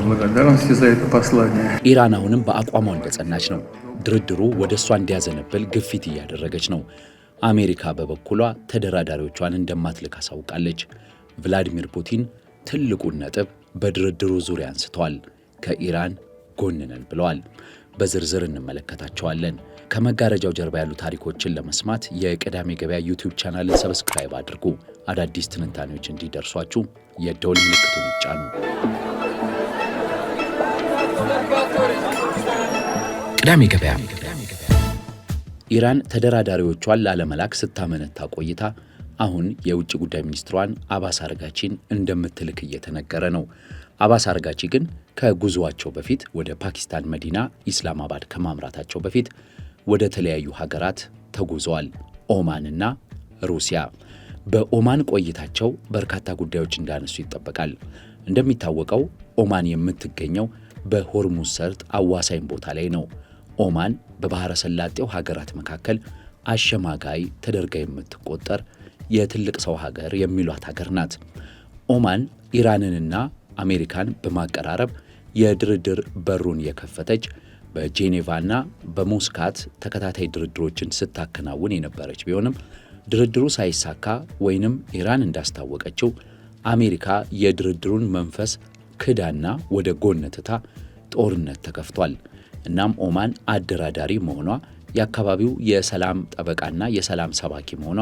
благодарности за это послание. ኢራን አሁንም በአቋሟ እንደጸናች ነው። ድርድሩ ወደ እሷ እንዲያዘነብል ግፊት እያደረገች ነው። አሜሪካ በበኩሏ ተደራዳሪዎቿን እንደማትልክ አሳውቃለች። ቭላዲሚር ፑቲን ትልቁን ነጥብ በድርድሩ ዙሪያ አንስተዋል። ከኢራን ጎን ነን ብለዋል። በዝርዝር እንመለከታቸዋለን። ከመጋረጃው ጀርባ ያሉ ታሪኮችን ለመስማት የቅዳሜ ገበያ ዩቲዩብ ቻናልን ሰብስክራይብ አድርጉ። አዳዲስ ትንታኔዎች እንዲደርሷችሁ የደወል ምልክቱን ይጫኑ። ቅዳሜ ገበያ። ኢራን ተደራዳሪዎቿን ላለመላክ ስታመነታ ቆይታ አሁን የውጭ ጉዳይ ሚኒስትሯን አባስ አርጋቺን እንደምትልክ እየተነገረ ነው። አባስ አርጋቺ ግን ከጉዞአቸው በፊት ወደ ፓኪስታን መዲና ኢስላማባድ ከማምራታቸው በፊት ወደ ተለያዩ ሀገራት ተጉዘዋል። ኦማንና ሩሲያ። በኦማን ቆይታቸው በርካታ ጉዳዮች እንዳነሱ ይጠበቃል። እንደሚታወቀው ኦማን የምትገኘው በሆርሙዝ ሰርጥ አዋሳኝ ቦታ ላይ ነው። ኦማን በባህረ ሰላጤው ሀገራት መካከል አሸማጋይ ተደርጋ የምትቆጠር የትልቅ ሰው ሀገር የሚሏት ሀገር ናት። ኦማን ኢራንንና አሜሪካን በማቀራረብ የድርድር በሩን የከፈተች በጄኔቫና በሞስካት ተከታታይ ድርድሮችን ስታከናውን የነበረች ቢሆንም ድርድሩ ሳይሳካ ወይንም ኢራን እንዳስታወቀችው አሜሪካ የድርድሩን መንፈስ ክዳና ወደ ጎን ትታ ጦርነት ተከፍቷል። እናም ኦማን አደራዳሪ መሆኗ የአካባቢው የሰላም ጠበቃና የሰላም ሰባኪ መሆኗ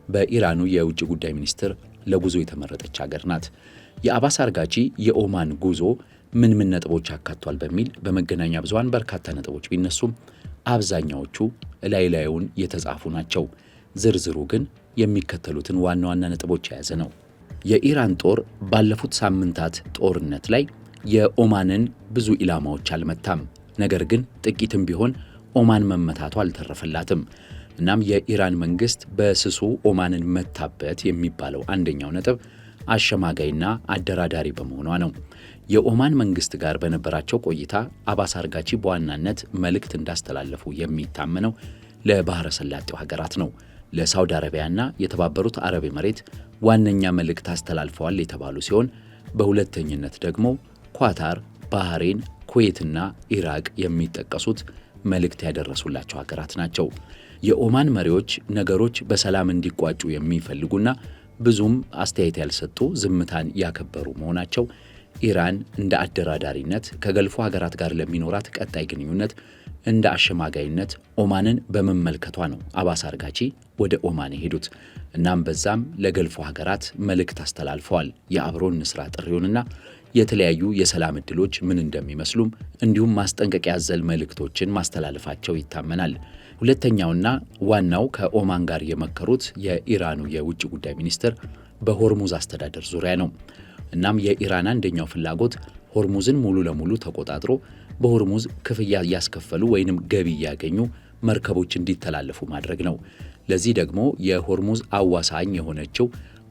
በኢራኑ የውጭ ጉዳይ ሚኒስትር ለጉዞ የተመረጠች ሀገር ናት። የአባስ አርጋቺ የኦማን ጉዞ ምን ነጥቦች አካቷል በሚል በመገናኛ ብዙሃን በርካታ ነጥቦች ቢነሱም አብዛኛዎቹ ላዩን የተጻፉ ናቸው። ዝርዝሩ ግን የሚከተሉትን ዋና ዋና ነጥቦች የያዘ ነው። የኢራን ጦር ባለፉት ሳምንታት ጦርነት ላይ የኦማንን ብዙ ኢላማዎች አልመታም። ነገር ግን ጥቂትም ቢሆን ኦማን መመታቷ አልተረፈላትም። እናም የኢራን መንግስት በስሱ ኦማንን መታበት የሚባለው አንደኛው ነጥብ አሸማጋይና አደራዳሪ በመሆኗ ነው። የኦማን መንግስት ጋር በነበራቸው ቆይታ አባስ አርጋቺ በዋናነት መልእክት እንዳስተላለፉ የሚታመነው ለባህረ ሰላጤው ሀገራት ነው። ለሳውዲ አረቢያና የተባበሩት አረብ ኤምሬት ዋነኛ መልእክት አስተላልፈዋል የተባሉ ሲሆን በሁለተኝነት ደግሞ ኳታር፣ ባህሬን፣ ኩዌትና ኢራቅ የሚጠቀሱት መልእክት ያደረሱላቸው ሀገራት ናቸው። የኦማን መሪዎች ነገሮች በሰላም እንዲቋጩ የሚፈልጉና ብዙም አስተያየት ያልሰጡ ዝምታን ያከበሩ መሆናቸው ኢራን እንደ አደራዳሪነት ከገልፎ ሀገራት ጋር ለሚኖራት ቀጣይ ግንኙነት እንደ አሸማጋይነት ኦማንን በመመልከቷ ነው አባስ አርጋቺ ወደ ኦማን የሄዱት። እናም በዛም ለገልፎ ሀገራት መልእክት አስተላልፈዋል። የአብሮን ንስራ ጥሪውንና የተለያዩ የሰላም ዕድሎች ምን እንደሚመስሉም እንዲሁም ማስጠንቀቂያ ያዘል መልእክቶችን ማስተላለፋቸው ይታመናል። ሁለተኛውና ዋናው ከኦማን ጋር የመከሩት የኢራኑ የውጭ ጉዳይ ሚኒስትር በሆርሙዝ አስተዳደር ዙሪያ ነው። እናም የኢራን አንደኛው ፍላጎት ሆርሙዝን ሙሉ ለሙሉ ተቆጣጥሮ በሆርሙዝ ክፍያ እያስከፈሉ ወይንም ገቢ እያገኙ መርከቦች እንዲተላለፉ ማድረግ ነው። ለዚህ ደግሞ የሆርሙዝ አዋሳኝ የሆነችው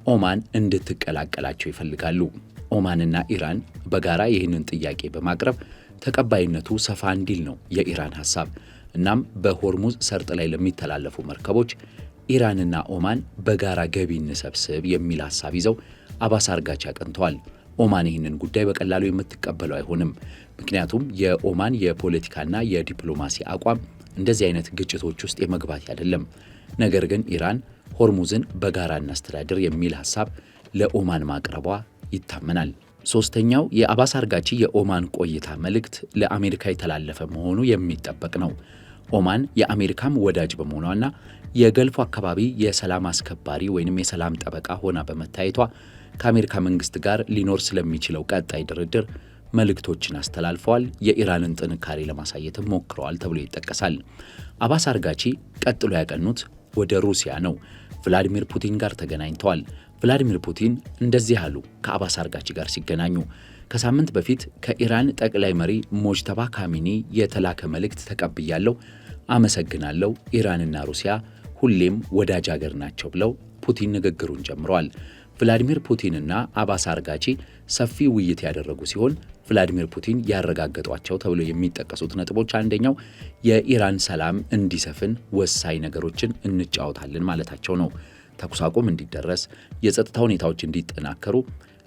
ኦማን እንድትቀላቀላቸው ይፈልጋሉ። ኦማንና ኢራን በጋራ ይህንን ጥያቄ በማቅረብ ተቀባይነቱ ሰፋ እንዲል ነው የኢራን ሐሳብ። እናም በሆርሙዝ ሰርጥ ላይ ለሚተላለፉ መርከቦች ኢራንና ኦማን በጋራ ገቢ እንሰብስብ የሚል ሐሳብ ይዘው አባስ አርጋቺ አቅንተዋል። ኦማን ይህንን ጉዳይ በቀላሉ የምትቀበለው አይሆንም። ምክንያቱም የኦማን የፖለቲካና የዲፕሎማሲ አቋም እንደዚህ አይነት ግጭቶች ውስጥ የመግባት አይደለም። ነገር ግን ኢራን ሆርሙዝን በጋራ እናስተዳድር የሚል ሐሳብ ለኦማን ማቅረቧ ይታመናል። ሶስተኛው የአባስ አርጋቺ የኦማን ቆይታ መልእክት ለአሜሪካ የተላለፈ መሆኑ የሚጠበቅ ነው። ኦማን የአሜሪካም ወዳጅ በመሆኗና የገልፎ አካባቢ የሰላም አስከባሪ ወይንም የሰላም ጠበቃ ሆና በመታየቷ ከአሜሪካ መንግስት ጋር ሊኖር ስለሚችለው ቀጣይ ድርድር መልእክቶችን አስተላልፈዋል። የኢራንን ጥንካሬ ለማሳየትም ሞክረዋል ተብሎ ይጠቀሳል። አባስ አርጋቺ ቀጥሎ ያቀኑት ወደ ሩሲያ ነው። ቭላዲሚር ፑቲን ጋር ተገናኝተዋል። ቭላዲሚር ፑቲን እንደዚህ አሉ ከአባስ አርጋቺ ጋር ሲገናኙ። ከሳምንት በፊት ከኢራን ጠቅላይ መሪ ሞጅተባ ካሚኒ የተላከ መልእክት ተቀብያለሁ፣ አመሰግናለሁ፣ ኢራንና ሩሲያ ሁሌም ወዳጅ ሀገር ናቸው ብለው ፑቲን ንግግሩን ጀምረዋል። ቭላዲሚር ፑቲንና አባስ አርጋቺ ሰፊ ውይይት ያደረጉ ሲሆን ቭላዲሚር ፑቲን ያረጋገጧቸው ተብሎ የሚጠቀሱት ነጥቦች አንደኛው የኢራን ሰላም እንዲሰፍን ወሳኝ ነገሮችን እንጫወታለን ማለታቸው ነው። ተኩስ አቁም እንዲደረስ፣ የጸጥታ ሁኔታዎች እንዲጠናከሩ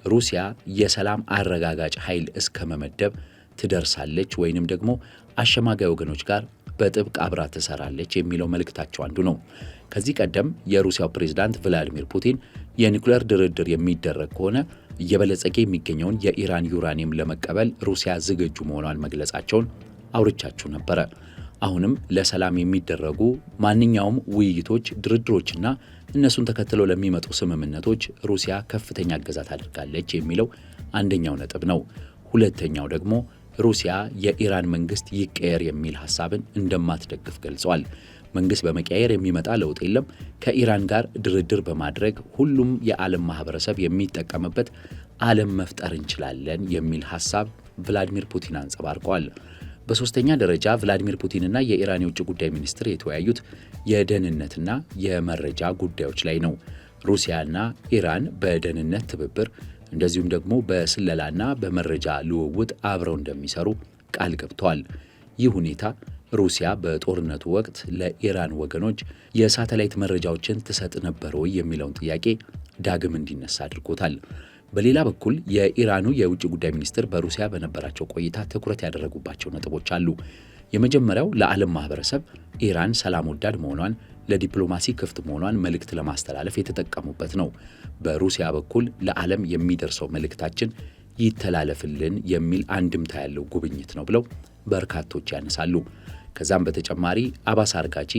ሩሲያ የሰላም አረጋጋጭ ኃይል እስከ መመደብ ትደርሳለች ወይንም ደግሞ አሸማጋይ ወገኖች ጋር በጥብቅ አብራ ትሰራለች የሚለው መልእክታቸው አንዱ ነው። ከዚህ ቀደም የሩሲያው ፕሬዝዳንት ቭላዲሚር ፑቲን የኒውክሌር ድርድር የሚደረግ ከሆነ እየበለጸገ የሚገኘውን የኢራን ዩራኒየም ለመቀበል ሩሲያ ዝግጁ መሆኗን መግለጻቸውን አውርቻችሁ ነበረ። አሁንም ለሰላም የሚደረጉ ማንኛውም ውይይቶች፣ ድርድሮችና እነሱን ተከትለው ለሚመጡ ስምምነቶች ሩሲያ ከፍተኛ እገዛ ታደርጋለች የሚለው አንደኛው ነጥብ ነው። ሁለተኛው ደግሞ ሩሲያ የኢራን መንግስት ይቀየር የሚል ሐሳብን እንደማትደግፍ ገልጸዋል። መንግስት በመቀየር የሚመጣ ለውጥ የለም፣ ከኢራን ጋር ድርድር በማድረግ ሁሉም የዓለም ማህበረሰብ የሚጠቀምበት ዓለም መፍጠር እንችላለን የሚል ሐሳብ ቭላዲሚር ፑቲን አንጸባርቀዋል። በሶስተኛ ደረጃ ቭላዲሚር ፑቲንና የኢራን የውጭ ጉዳይ ሚኒስትር የተወያዩት የደህንነትና የመረጃ ጉዳዮች ላይ ነው። ሩሲያና ኢራን በደህንነት ትብብር እንደዚሁም ደግሞ በስለላና በመረጃ ልውውጥ አብረው እንደሚሰሩ ቃል ገብተዋል። ይህ ሁኔታ ሩሲያ በጦርነቱ ወቅት ለኢራን ወገኖች የሳተላይት መረጃዎችን ትሰጥ ነበር ወይ የሚለውን ጥያቄ ዳግም እንዲነሳ አድርጎታል። በሌላ በኩል የኢራኑ የውጭ ጉዳይ ሚኒስትር በሩሲያ በነበራቸው ቆይታ ትኩረት ያደረጉባቸው ነጥቦች አሉ። የመጀመሪያው ለዓለም ማህበረሰብ ኢራን ሰላም ወዳድ መሆኗን፣ ለዲፕሎማሲ ክፍት መሆኗን መልእክት ለማስተላለፍ የተጠቀሙበት ነው። በሩሲያ በኩል ለዓለም የሚደርሰው መልእክታችን ይተላለፍልን የሚል አንድምታ ያለው ጉብኝት ነው ብለው በርካቶች ያነሳሉ። ከዛም በተጨማሪ አባስ አርጋቺ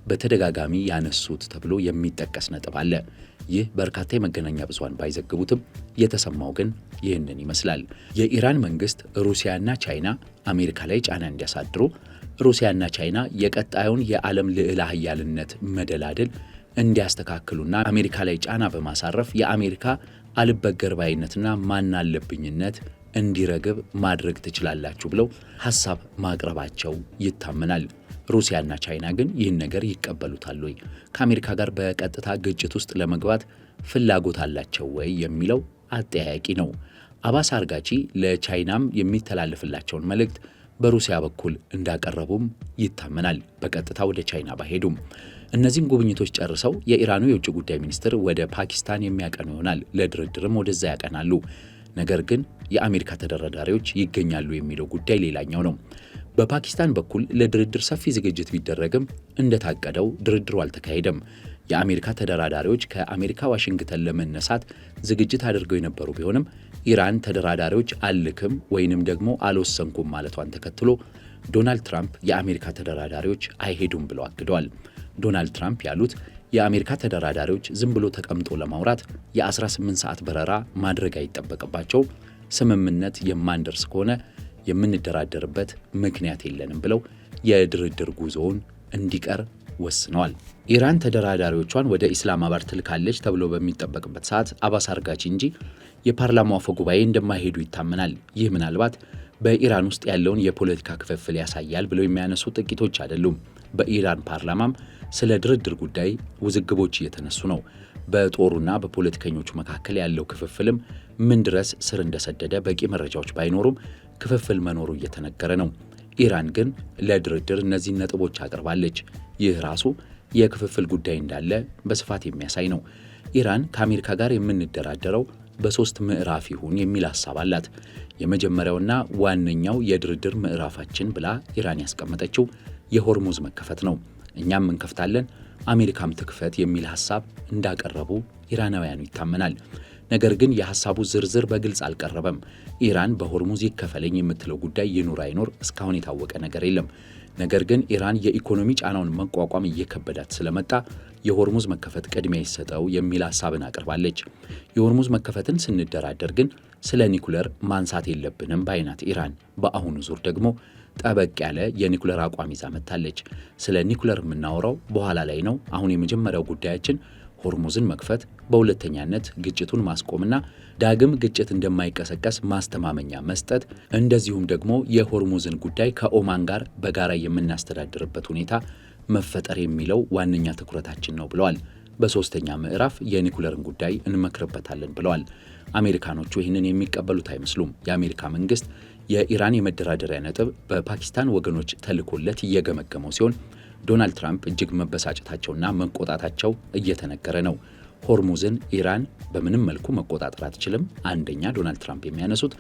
በተደጋጋሚ ያነሱት ተብሎ የሚጠቀስ ነጥብ አለ። ይህ በርካታ የመገናኛ ብዙሃን ባይዘግቡትም የተሰማው ግን ይህንን ይመስላል። የኢራን መንግስት ሩሲያና ቻይና አሜሪካ ላይ ጫና እንዲያሳድሩ፣ ሩሲያና ቻይና የቀጣዩን የዓለም ልዕለ ኃያልነት መደላድል እንዲያስተካክሉና አሜሪካ ላይ ጫና በማሳረፍ የአሜሪካ አልበገር ባይነትና ማናለብኝነት እንዲረግብ ማድረግ ትችላላችሁ ብለው ሐሳብ ማቅረባቸው ይታመናል። ሩሲያና ቻይና ግን ይህን ነገር ይቀበሉታል ወይ? ከአሜሪካ ጋር በቀጥታ ግጭት ውስጥ ለመግባት ፍላጎት አላቸው ወይ የሚለው አጠያያቂ ነው። አባስ አርጋቺ ለቻይናም የሚተላለፍላቸውን መልእክት በሩሲያ በኩል እንዳቀረቡም ይታመናል። በቀጥታ ወደ ቻይና ባይሄዱም እነዚህን ጉብኝቶች ጨርሰው የኢራኑ የውጭ ጉዳይ ሚኒስትር ወደ ፓኪስታን የሚያቀኑ ይሆናል። ለድርድርም ወደዛ ያቀናሉ። ነገር ግን የአሜሪካ ተደራዳሪዎች ይገኛሉ የሚለው ጉዳይ ሌላኛው ነው። በፓኪስታን በኩል ለድርድር ሰፊ ዝግጅት ቢደረግም እንደታቀደው ድርድሩ አልተካሄደም። የአሜሪካ ተደራዳሪዎች ከአሜሪካ ዋሽንግተን ለመነሳት ዝግጅት አድርገው የነበሩ ቢሆንም ኢራን ተደራዳሪዎች አልክም ወይንም ደግሞ አልወሰንኩም ማለቷን ተከትሎ ዶናልድ ትራምፕ የአሜሪካ ተደራዳሪዎች አይሄዱም ብለው አግደዋል። ዶናልድ ትራምፕ ያሉት የአሜሪካ ተደራዳሪዎች ዝም ብሎ ተቀምጦ ለማውራት የ18 ሰዓት በረራ ማድረግ አይጠበቅባቸው፣ ስምምነት የማንደርስ ከሆነ የምንደራደርበት ምክንያት የለንም ብለው የድርድር ጉዞውን እንዲቀር ወስነዋል። ኢራን ተደራዳሪዎቿን ወደ ኢስላማባድ ትልካለች ተብሎ በሚጠበቅበት ሰዓት አባስ አርጋቺ እንጂ የፓርላማው አፈ ጉባኤ እንደማይሄዱ ይታመናል። ይህ ምናልባት በኢራን ውስጥ ያለውን የፖለቲካ ክፍፍል ያሳያል ብለው የሚያነሱ ጥቂቶች አይደሉም። በኢራን ፓርላማም ስለ ድርድር ጉዳይ ውዝግቦች እየተነሱ ነው። በጦሩና በፖለቲከኞቹ መካከል ያለው ክፍፍልም ምን ድረስ ስር እንደሰደደ በቂ መረጃዎች ባይኖሩም ክፍፍል መኖሩ እየተነገረ ነው። ኢራን ግን ለድርድር እነዚህን ነጥቦች አቅርባለች። ይህ ራሱ የክፍፍል ጉዳይ እንዳለ በስፋት የሚያሳይ ነው። ኢራን ከአሜሪካ ጋር የምንደራደረው በሶስት ምዕራፍ ይሁን የሚል ሐሳብ አላት። የመጀመሪያውና ዋነኛው የድርድር ምዕራፋችን ብላ ኢራን ያስቀመጠችው የሆርሙዝ መከፈት ነው። እኛም እንከፍታለን፣ አሜሪካም ትክፈት የሚል ሐሳብ እንዳቀረቡ ኢራናውያኑ ይታመናል። ነገር ግን የሐሳቡ ዝርዝር በግልጽ አልቀረበም። ኢራን በሆርሙዝ ይከፈለኝ የምትለው ጉዳይ ይኑር አይኖር እስካሁን የታወቀ ነገር የለም። ነገር ግን ኢራን የኢኮኖሚ ጫናውን መቋቋም እየከበዳት ስለመጣ የሆርሙዝ መከፈት ቅድሚያ ይሰጠው የሚል ሐሳብን አቅርባለች። የሆርሙዝ መከፈትን ስንደራደር ግን ስለ ኒኩለር ማንሳት የለብንም ባይናት ኢራን። በአሁኑ ዙር ደግሞ ጠበቅ ያለ የኒኩለር አቋም ይዛ መጥታለች። ስለ ኒኩለር የምናወራው በኋላ ላይ ነው። አሁን የመጀመሪያው ጉዳያችን ሆርሙዝን መክፈት፣ በሁለተኛነት ግጭቱን ማስቆምና ዳግም ግጭት እንደማይቀሰቀስ ማስተማመኛ መስጠት፣ እንደዚሁም ደግሞ የሆርሙዝን ጉዳይ ከኦማን ጋር በጋራ የምናስተዳድርበት ሁኔታ መፈጠር የሚለው ዋነኛ ትኩረታችን ነው ብለዋል። በሶስተኛ ምዕራፍ የኒኩለርን ጉዳይ እንመክርበታለን ብለዋል። አሜሪካኖቹ ይህንን የሚቀበሉት አይመስሉም። የአሜሪካ መንግስት የኢራን የመደራደሪያ ነጥብ በፓኪስታን ወገኖች ተልኮለት እየገመገመው ሲሆን ዶናልድ ትራምፕ እጅግ መበሳጨታቸውና መቆጣታቸው እየተነገረ ነው። ሆርሙዝን ኢራን በምንም መልኩ መቆጣጠር አትችልም። አንደኛ ዶናልድ ትራምፕ የሚያነሱት፣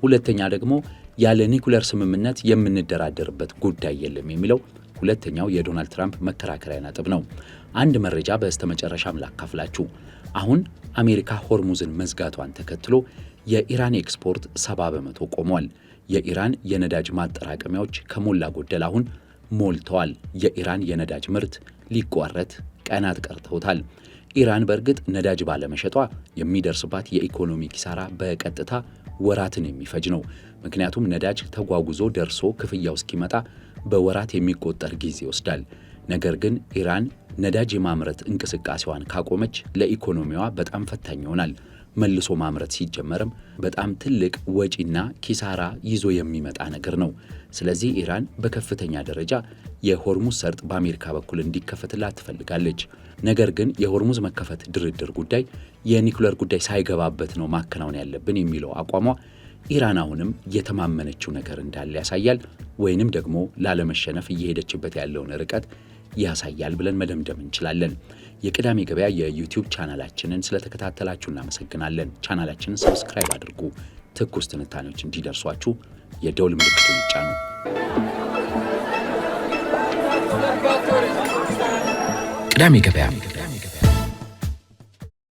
ሁለተኛ ደግሞ ያለ ኒኩለር ስምምነት የምንደራደርበት ጉዳይ የለም የሚለው ሁለተኛው የዶናልድ ትራምፕ መከራከሪያ ነጥብ ነው። አንድ መረጃ በስተመጨረሻም ላካፍላችሁ። አሁን አሜሪካ ሆርሙዝን መዝጋቷን ተከትሎ የኢራን ኤክስፖርት 70 በመቶ ቆሟል። የኢራን የነዳጅ ማጠራቀሚያዎች ከሞላ ጎደል አሁን ሞልተዋል። የኢራን የነዳጅ ምርት ሊቋረጥ ቀናት ቀርተውታል። ኢራን በእርግጥ ነዳጅ ባለመሸጧ የሚደርስባት የኢኮኖሚ ኪሳራ በቀጥታ ወራትን የሚፈጅ ነው። ምክንያቱም ነዳጅ ተጓጉዞ ደርሶ ክፍያው እስኪመጣ በወራት የሚቆጠር ጊዜ ይወስዳል። ነገር ግን ኢራን ነዳጅ የማምረት እንቅስቃሴዋን ካቆመች ለኢኮኖሚዋ በጣም ፈታኝ ይሆናል። መልሶ ማምረት ሲጀመርም በጣም ትልቅ ወጪና ኪሳራ ይዞ የሚመጣ ነገር ነው። ስለዚህ ኢራን በከፍተኛ ደረጃ የሆርሙዝ ሰርጥ በአሜሪካ በኩል እንዲከፈትላት ትፈልጋለች። ነገር ግን የሆርሙዝ መከፈት ድርድር ጉዳይ የኒኩለር ጉዳይ ሳይገባበት ነው ማከናወን ያለብን የሚለው አቋሟ ኢራን አሁንም የተማመነችው ነገር እንዳለ ያሳያል፣ ወይንም ደግሞ ላለመሸነፍ እየሄደችበት ያለውን ርቀት ያሳያል ብለን መደምደም እንችላለን። የቅዳሜ ገበያ የዩቲዩብ ቻናላችንን ስለተከታተላችሁ እናመሰግናለን። ቻናላችንን ሰብስክራይብ አድርጉ። ትኩስ ትንታኔዎች እንዲደርሷችሁ የደውል ምልክቱን ይጫኑ። ቅዳሜ ገበያ